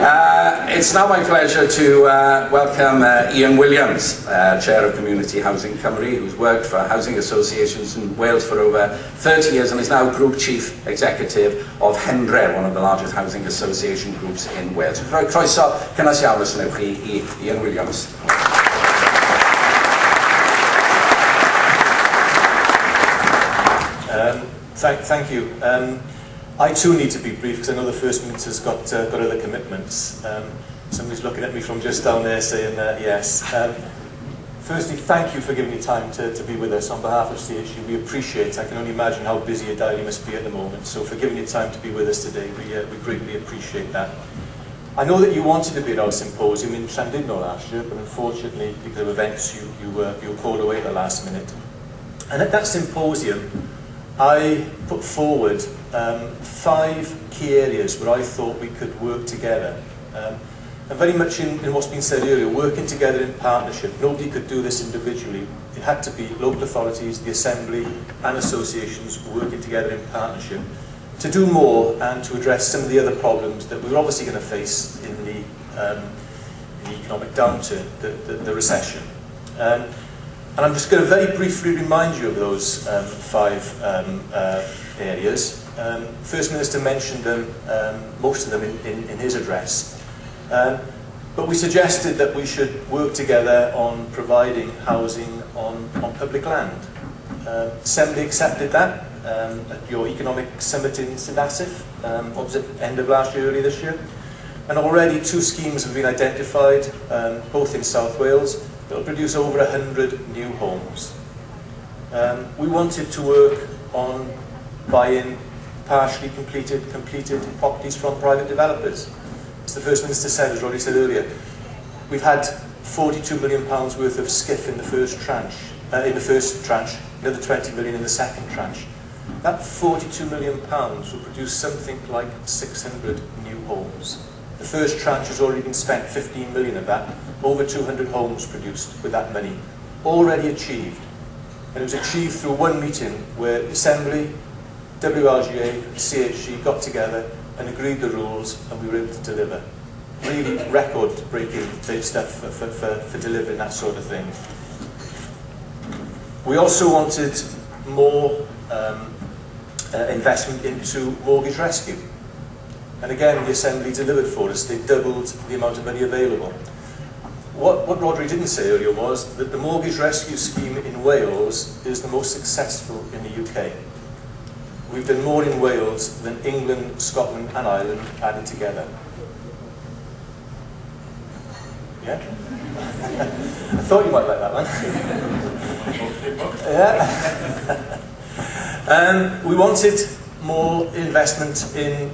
It's now my pleasure to welcome Ian Williams, Chair of Community Housing Cymru, who's worked for housing associations in Wales for over 30 years and is now Group Chief Executive of Henre, one of the largest housing association groups in Wales. Croeso cynnes iawn os wnewch chi I Ian Williams. Thank you. I too need to be brief because I know the First Minister's got other commitments. Somebody's looking at me from just down there saying yes. Firstly, thank you for giving me time to be with us on behalf of CHC. We appreciate it. I can only imagine how busy a diary must be at the moment. So for giving you time to be with us today, we greatly appreciate that. I know that you wanted to be at our symposium in Llandudno last year, but unfortunately, because of events, you were called away at the last minute. And at that symposium, I put forward 5 key areas where I thought we could work together. And very much in what's been said earlier, working together in partnership. Nobody could do this individually. It had to be local authorities, the Assembly and associations working together in partnership to do more and to address some of the other problems that we're obviously going to face in the economic downturn, the recession. And I'm just going to very briefly remind you of those 5 areas. First Minister mentioned them, most of them in his address. But we suggested that we should work together on providing housing on public land. Assembly accepted that at your economic summit in St Asaph, what was it, end of last year, early this year. And already 2 schemes have been identified, both in South Wales, that will produce over 100 new homes. We wanted to work on buying partially completed properties from private developers. As the First Minister said, as Rhodri said earlier, we've had £42 million worth of skiff in the first tranche, another 20 million in the second tranche. That £42 million will produce something like 600 new homes. The first tranche has already been spent, 15 million of that, over 200 homes produced with that money, already achieved. And it was achieved through one meeting where Assembly, WRGA, CHC got together and agreed the rules, and we were able to deliver. Really record-breaking stuff for delivering that sort of thing. We also wanted more investment into mortgage rescue. And again, the Assembly delivered for us. They doubled the amount of money available. What Rhodri didn't say earlier was that the mortgage rescue scheme in Wales is the most successful in the UK. We've done more in Wales than England, Scotland and Ireland added together. Yeah? I thought you might like that one. Yeah. We wanted more investment in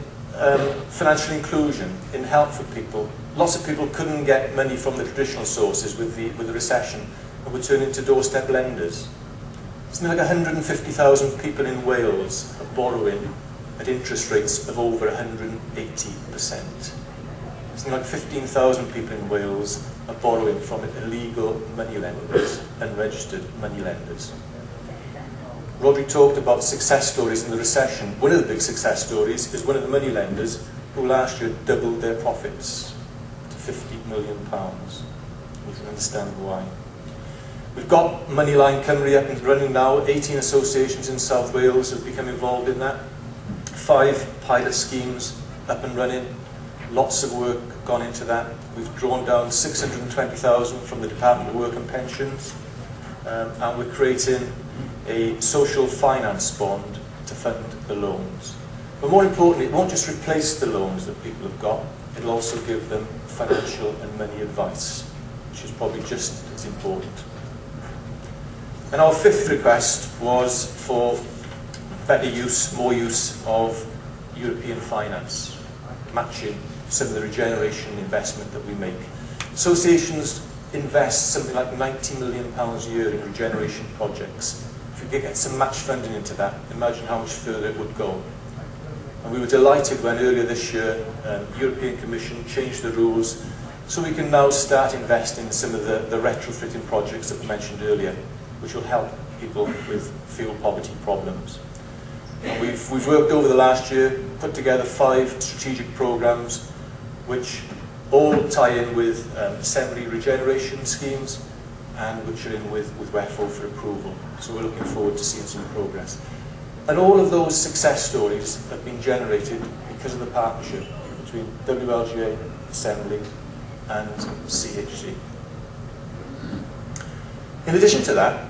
financial inclusion, in help for people. Lots of people couldn't get money from the traditional sources with the recession and were turning to doorstep lenders. Something like 150,000 people in Wales are borrowing at interest rates of over 180%. Something like 15,000 people in Wales are borrowing from illegal money lenders, unregistered money lenders. Rhodri talked about success stories in the recession. One of the big success stories is one of the money lenders who last year doubled their profits to £50 million. You can understand why. We've got Moneyline Cymru up and running now. 18 associations in South Wales have become involved in that. 5 pilot schemes up and running. Lots of work gone into that. We've drawn down 620,000 from the Department of Work and Pensions. And we're creating a social finance bond to fund the loans. But more importantly, it won't just replace the loans that people have got, it'll also give them financial and money advice, which is probably just as important. And our 5th request was for better use, more use of European finance, matching some of the regeneration investment that we make. Associations invest something like £90 million a year in regeneration projects. If we could get some match funding into that, imagine how much further it would go. And we were delighted when earlier this year the European Commission changed the rules so we can now start investing in some of the retrofitting projects that we mentioned earlier, which will help people with fuel poverty problems. And we've worked over the last year, put together 5 strategic programmes which all tie in with Cymru regeneration schemes and which are in with WEFO for approval. So we're looking forward to seeing some progress. And all of those success stories have been generated because of the partnership between WLGA, Assembly and CHC. In addition to that,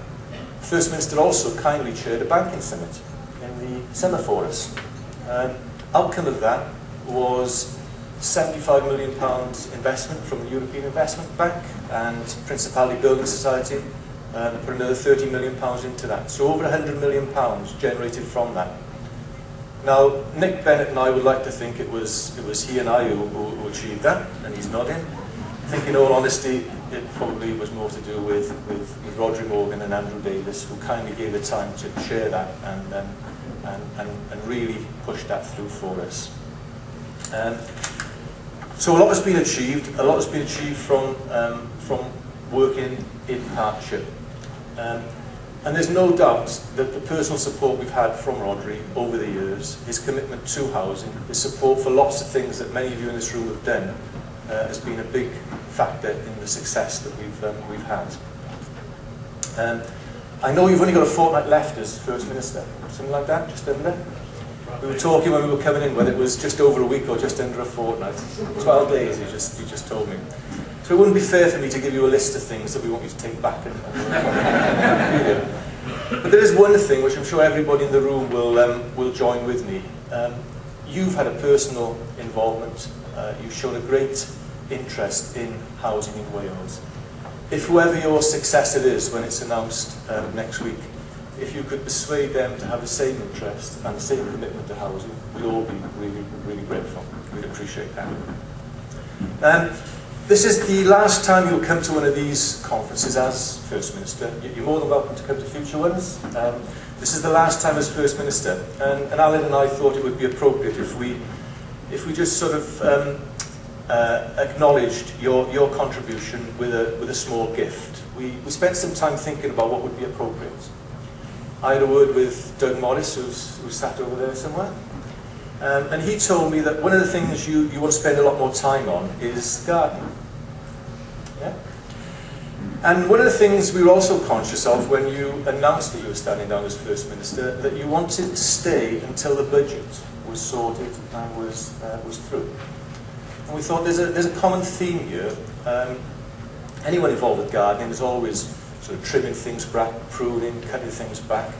First Minister also kindly chaired a banking summit in the summer for us. Outcome of that was £75 million investment from the European Investment Bank and Principality Building Society put another £30 million into that. So over £100 million generated from that. Now, Nick Bennett and I would like to think it was he and I who achieved that, and he's nodding. I think in all honesty, it probably was more to do with Rhodri Morgan and Andrew Davis, who kindly gave the time to share that and really push that through for us. So a lot has been achieved. A lot has been achieved from working in partnership. And there's no doubt that the personal support we've had from Rhodri over the years, his commitment to housing, his support for lots of things that many of you in this room have done, has been a big factor in the success that we've had. I know you've only got a fortnight left as First Minister, something like that, just under. We were talking when we were coming in whether it was just over a week or just under a fortnight. 12 days, you just told me. So it wouldn't be fair for me to give you a list of things that we want you to take back and but there is one thing which I'm sure everybody in the room will join with me. You've had a personal involvement. You've shown a great interest in housing in Wales. If whoever your successor is when it's announced next week, if you could persuade them to have the same interest and the same commitment to housing, we'd all be really, really grateful. We'd appreciate that. This is the last time you'll come to one of these conferences as First Minister. You're more than welcome to come to future ones. This is the last time as First Minister, and Alan and I thought it would be appropriate if we just sort of acknowledged your contribution with a small gift. We spent some time thinking about what would be appropriate. I had a word with Doug Morris, who's sat over there somewhere, and he told me that one of the things you want to spend a lot more time on is gardening. Yeah? And one of the things we were also conscious of when you announced that you were standing down as First Minister, that you wanted to stay until the budget was sorted and was through. And we thought there's a common theme here. Anyone involved with gardening is always sort of trimming things back, pruning, cutting things back.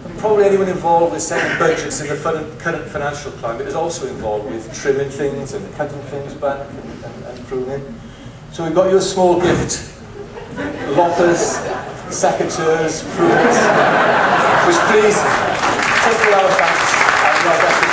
And probably anyone involved with setting budgets in the current financial climate is also involved with trimming things and cutting things back and pruning. So we've got you a small gift. Loppers, secateurs, pruners, which please take away our thanks and our best